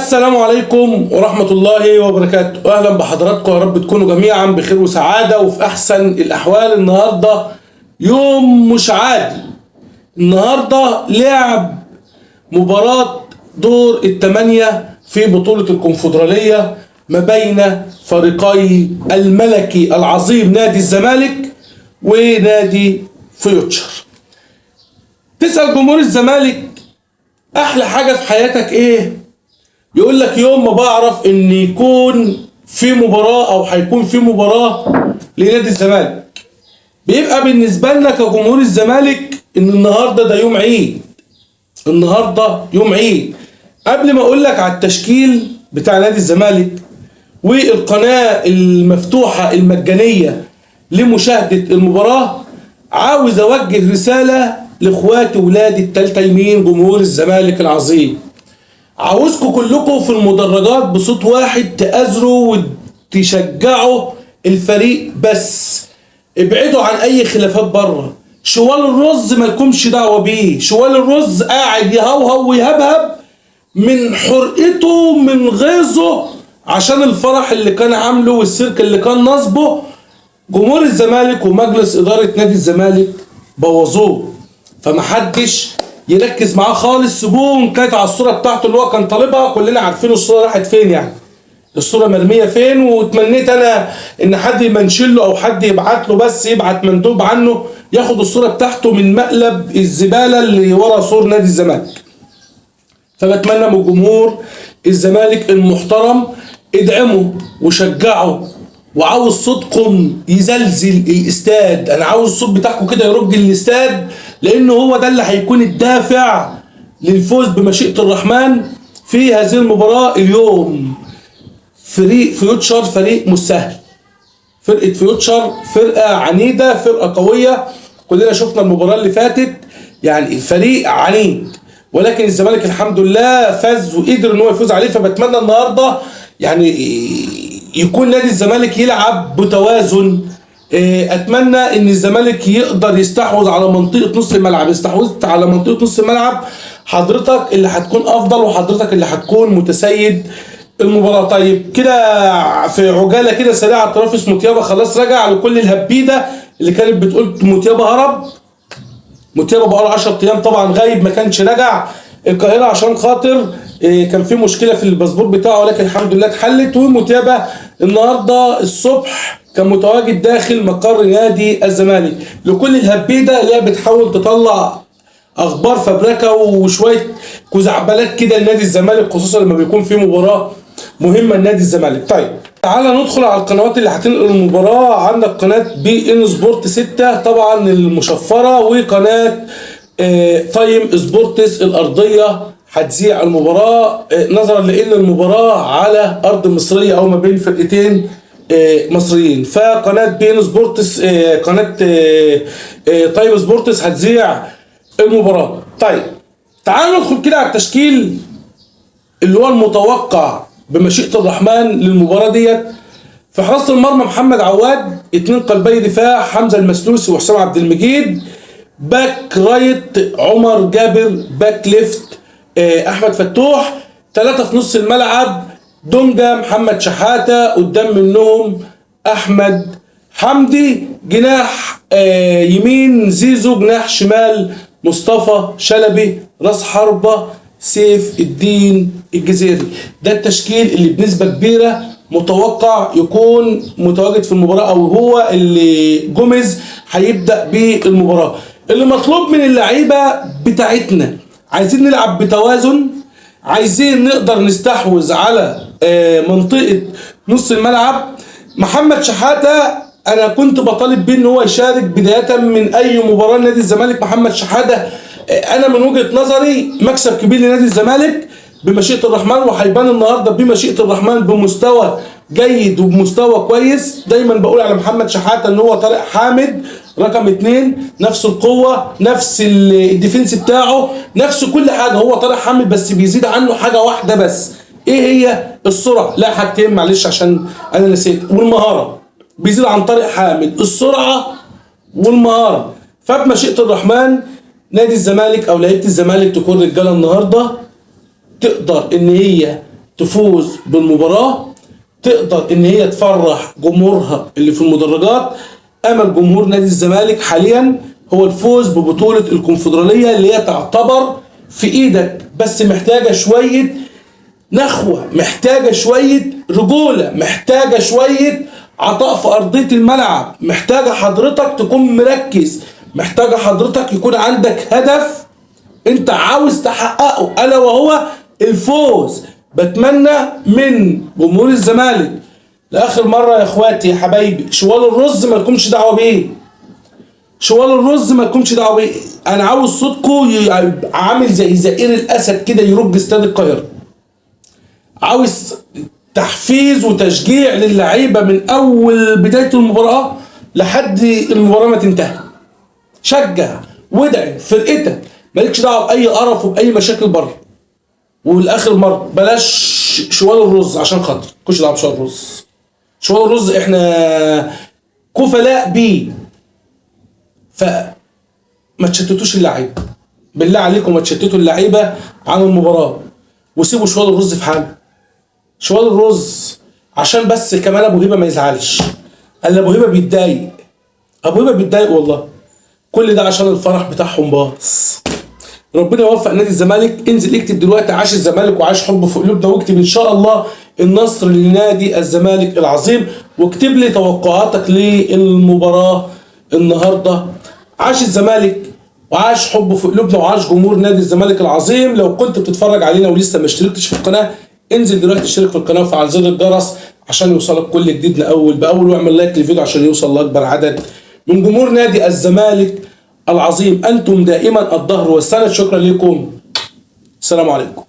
السلام عليكم ورحمة الله وبركاته. أهلا بحضراتكم، يا رب تكونوا جميعا بخير وسعادة وفي أحسن الأحوال. النهاردة يوم مش عادي. النهاردة لعب مباراة دور الثمانية في بطولة الكونفدرالية ما بين فريقي الملكي العظيم نادي الزمالك ونادي فيوتشر. تسأل جمهور الزمالك أحلى حاجة في حياتك إيه؟ يقول لك يوم ما بعرف ان يكون في مباراة او هيكون في مباراة لنادي الزمالك. بيبقى بالنسبة لنا كجمهور الزمالك ان النهاردة ده يوم عيد. النهاردة يوم عيد. قبل ما اقول لك على التشكيل بتاع نادي الزمالك والقناة المفتوحة المجانية لمشاهدة المباراة، عاوز اوجه رسالة لاخواتي ولادي التلتيمين جمهور الزمالك العظيم. عاوزكم كلكم في المدرجات بصوت واحد تأزروا وتشجعوا الفريق، بس ابعدوا عن اي خلافات بره. شوال الرز مالكمش دعوه بيه. شوال الرز قاعد يهوهو ويهبهب من حرقته من غيظه عشان الفرح اللي كان عامله والسيرك اللي كان نصبه. جمهور الزمالك ومجلس اداره نادي الزمالك بوظوه، فمحدش يركز معاه خالص. سيبوه. كانت على الصوره بتاعته اللي هو كان طالبها، كلنا عارفين الصوره راحت فين، يعني الصوره مرميه فين. وتمنيت انا ان حد يمنشل له او حد يبعت له، بس يبعت مندوب عنه ياخد الصوره بتاعته من مقلب الزباله اللي ورا صور نادي الزمالك. فبتمنى من جمهور الزمالك المحترم ادعموا وشجعوا، وعاوز صوتكم يزلزل الاستاد. انا عاوز الصوت بتاعكم كده يرج الاستاد، لان هو ده اللي هيكون الدافع للفوز بمشيئة الرحمن في هذه المباراة اليوم. فريق فيوتشر فريق مش سهل. فرقة فيوتشر فرقة عنيدة، فرقة قوية. كلنا شفنا المباراة اللي فاتت، يعني الفريق عنيد، ولكن الزمالك الحمد لله فاز وقدر ان هو يفوز عليه. فبتمنى النهارده يعني يكون نادي الزمالك يلعب بتوازن. اتمنى ان الزمالك يقدر يستحوذ على منطقه نص الملعب. استحوذت على منطقه نص الملعب، حضرتك اللي هتكون افضل وحضرتك اللي هتكون متسيد المباراه. طيب كده في عجاله كده سريعه، ترافيس موتيابا خلاص رجع لكل الهبيده اللي كانت بتقول موتيابا هرب. موتيابا بقاله 10 ايام طبعا غايب، ما كانش رجع القاهره عشان خاطر كان في مشكله في الباسبور بتاعه، ولكن الحمد لله اتحلت. وموتيابا النهارده الصبح كان متواجد داخل مقر نادي الزمالك. لكل الهبيده اللي هي بتحاول تطلع اخبار فبركه وشويه كزعبلات كده لنادي الزمالك، خصوصا لما بيكون في مباراه مهمه لنادي الزمالك. طيب تعالى ندخل على القنوات اللي هتنقل المباراه. عندك قناه بي ان سبورت 6 طبعا المشفره، وقناه تايم سبورتس الارضيه هتذيع المباراه، نظرا لان المباراه على ارض مصريه او ما بين فرقتين مصريين. فقناه بي ان سبورتس قناه تايم سبورتس هتذيع المباراه. طيب تعالوا ندخل كده على التشكيل اللي هو المتوقع بمشيئة الرحمن للمباراة ديت. في حراسة المرمى محمد عواد، 2 قلبي دفاع حمزة المسلوسي وحسام عبد المجيد، باك رايت عمر جابر، باك ليفت احمد فتوح، 3 في نص الملعب دونجا محمد شحاتة، قدام منهم احمد حمدي، جناح يمين زيزو، جناح شمال مصطفى شلبي، راس حربة سيف الدين الجزيري. ده التشكيل اللي بنسبة كبيرة متوقع يكون متواجد في المباراة، او هو اللي جوميز هيبدأ بالمباراة. اللي مطلوب من اللعيبة بتاعتنا، عايزين نلعب بتوازن، عايزين نقدر نستحوذ على منطقة نص الملعب. محمد شحاتة انا كنت بطالب بيه ان هو يشارك بداية من اي مباراة نادي الزمالك. محمد شحاتة انا من وجهة نظري مكسب كبير لنادي الزمالك بمشيئة الرحمن، وهيبان النهارده بمشيئة الرحمن بمستوى جيد وبمستوى كويس. دايما بقول على محمد شحاتة ان هو طارق حامد رقم 2، نفس القوة، نفس الديفنس بتاعه، نفس كل حاجة. هو طارق حامد بس بيزيد عنه حاجة واحدة بس، ايه هي؟ السرعة. لا حاجتين معلش عشان انا نسيت، والمهارة. بيزيد عن طارق حامد السرعة والمهارة. فبمشيئة الرحمن نادي الزمالك او لعيبه الزمالك تكون رجاله النهارده تقدر ان هي تفوز بالمباراة تقدر ان هي تفرح جمهورها اللي في المدرجات. امل جمهور نادي الزمالك حاليا هو الفوز ببطولة الكونفدرالية اللي هي تعتبر في ايدك، بس محتاجة شوية نخوة، محتاجة شوية رجولة، محتاجة شوية عطاء في أرضية الملعب، محتاجة حضرتك تكون مركز، محتاجة حضرتك يكون عندك هدف انت عاوز تحققه الا وهو الفوز. بتمنى من جمهور الزمالك لاخر مره يا اخواتي يا حبايبي، شوال الرز ما لكمش دعوه بيه، شوال الرز ما لكمش دعوه بيه. انا عاوز صوتكم يبقى عامل زي زئير الاسد كده يرج استاد القاهره. عاوز تحفيز وتشجيع للعيبه من اول بدايه المباراه لحد المباراه ما تنتهي. شجع وادعي فرقتك، مالكش دعوه باي قرف وباي مشاكل بره. والاخر مره بلاش شوال الرز عشان خاطر مالكش دعوه بشوال الرز. شوال الرز احنا كفلاء بيه، فما تشتتوش اللعيبه بالله عليكم، ما تشتتوا اللعيبه عن المباراه وسيبوا شوال الرز في حاله. شوال الرز عشان بس كمان ابو هيبه ما يزعلش، قال ابو هيبه بيتضايق، ابو هيبه بيتضايق والله. كل ده عشان الفرح بتاعهم باظ. ربنا يوفق نادي الزمالك. انزل اكتب دلوقتي عاش الزمالك وعاش حب في قلوبنا، واكتب ان شاء الله النصر لنادي الزمالك العظيم، واكتب لي توقعاتك للمباراه النهارده. عاش الزمالك وعاش حب في قلوبنا وعاش جمهور نادي الزمالك العظيم. لو كنت بتتفرج علينا ولسه ما اشتركتش في القناه، انزل دلوقتي اشترك في القناه وفعل زر الجرس عشان يوصلك كل جديدنا اول باول، واعمل لايك للفيديو عشان يوصل لاكبر عدد من جمهور نادي الزمالك العظيم. انتم دائما الظهر والسند. شكرا لكم، السلام عليكم.